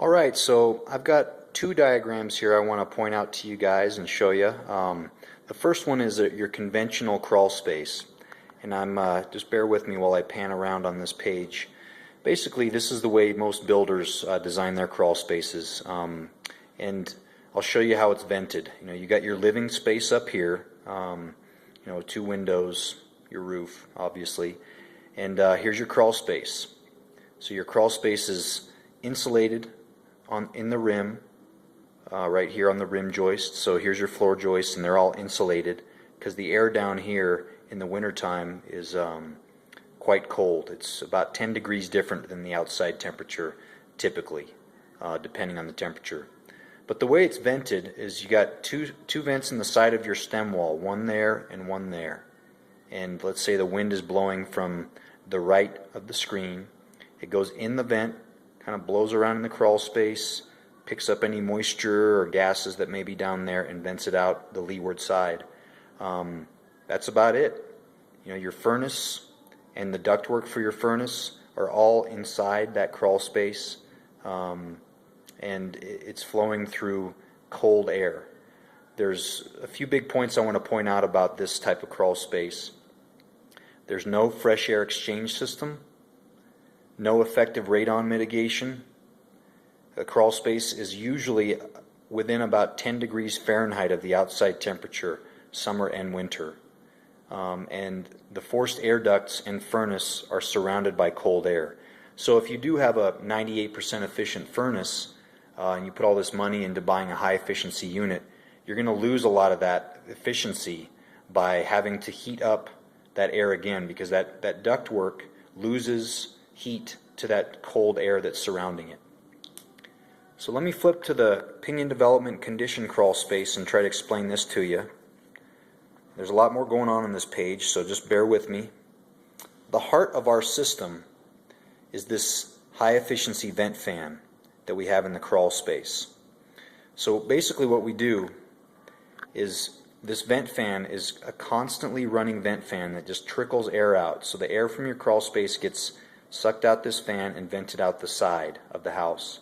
Alright, so I've got two diagrams here I want to point out to you guys and show you. The first one is your conventional crawl space, and just bear with me while I pan around on this page. Basically, this is the way most builders design their crawl spaces, and I'll show you how it's vented. You got your living space up here, two windows, your roof, obviously, and here's your crawl space. So your crawl space is insulated in the rim, right here on the rim joist. So here's your floor joists, and they're all insulated because the air down here in the wintertime is quite cold. It's about 10 degrees different than the outside temperature typically, depending on the temperature. But the way it's vented is you got two vents in the side of your stem wall, one there and one there. And let's say the wind is blowing from the right of the screen. It goes in the vent, kind of blows around in the crawl space, picks up any moisture or gases that may be down there, and vents it out the leeward side. That's about it. Your furnace and the ductwork for your furnace are all inside that crawl space, and it's flowing through cold air. There's a few big points I want to point out about this type of crawl space. There's no fresh air exchange system, no effective radon mitigation. A crawl space is usually within about 10 degrees Fahrenheit of the outside temperature, summer and winter. And the forced air ducts and furnace are surrounded by cold air. So if you do have a 98% efficient furnace, and you put all this money into buying a high efficiency unit, you're going to lose a lot of that efficiency by having to heat up that air again, because that ductwork loses heat to that cold air that's surrounding it. So let me flip to the pinion development condition crawl space and try to explain this to you. There's a lot more going on this page, so just bear with me. The heart of our system is this high efficiency vent fan that we have in the crawl space. So basically what we do is this vent fan is a constantly running vent fan that just trickles air out. So the air from your crawl space gets sucked out this fan and vented out the side of the house.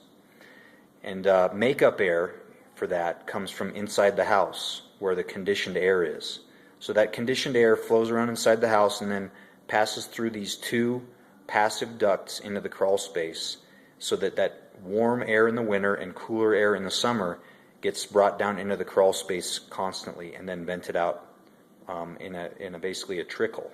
And makeup air for that comes from inside the house where the conditioned air is. So that conditioned air flows around inside the house and then passes through these two passive ducts into the crawl space, so that warm air in the winter and cooler air in the summer gets brought down into the crawl space constantly and then vented out in basically a trickle.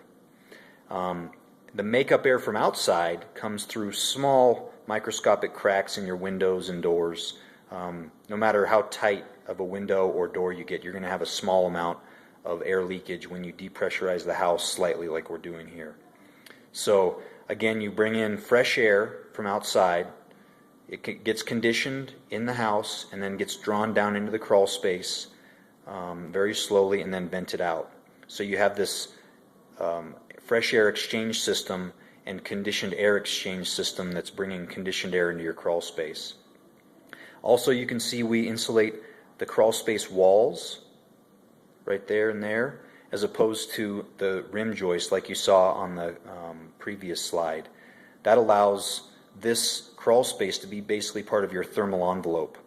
The makeup air from outside comes through small microscopic cracks in your windows and doors. No matter how tight of a window or door you get, you're going to have a small amount of air leakage when you depressurize the house slightly, like we're doing here. So again, you bring in fresh air from outside. It gets conditioned in the house and then gets drawn down into the crawl space very slowly and then vented out. So you have this fresh air exchange system and conditioned air exchange system that's bringing conditioned air into your crawl space. Also, you can see we insulate the crawl space walls right there and there, as opposed to the rim joist like you saw on the previous slide. That allows this crawl space to be basically part of your thermal envelope.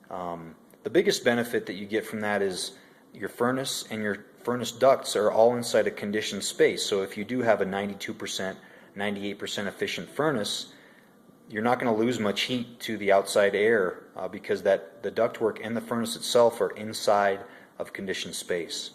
The biggest benefit that you get from that is your furnace and your furnace ducts are all inside a conditioned space. So if you do have a 92%, 98% efficient furnace, you're not going to lose much heat to the outside air because the ductwork and the furnace itself are inside of conditioned space.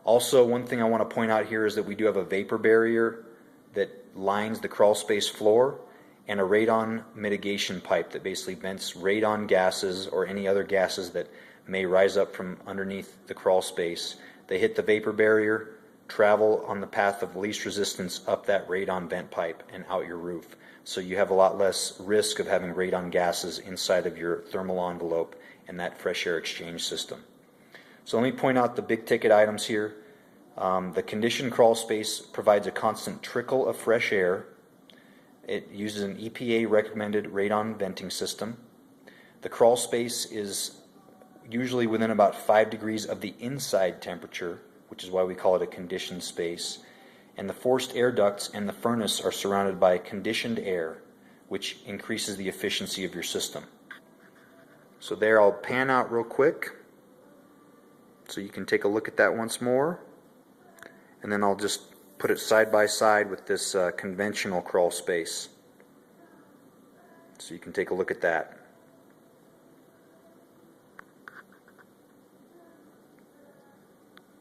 Also, one thing I want to point out here is that we do have a vapor barrier that lines the crawl space floor and a radon mitigation pipe that basically vents radon gases or any other gases that may rise up from underneath the crawl space. They hit the vapor barrier, travel on the path of least resistance up that radon vent pipe and out your roof. So you have a lot less risk of having radon gases inside of your thermal envelope and that fresh air exchange system. So let me point out the big ticket items here. The conditioned crawl space provides a constant trickle of fresh air. It uses an EPA recommended radon venting system. The crawl space is usually within about 5 degrees of the inside temperature, which is why we call it a conditioned space. And the forced air ducts and the furnace are surrounded by conditioned air. which increases the efficiency of your system. So there, I'll pan out real quick so you can take a look at that once more, and then I'll just put it side by side with this conventional crawl space so you can take a look at that.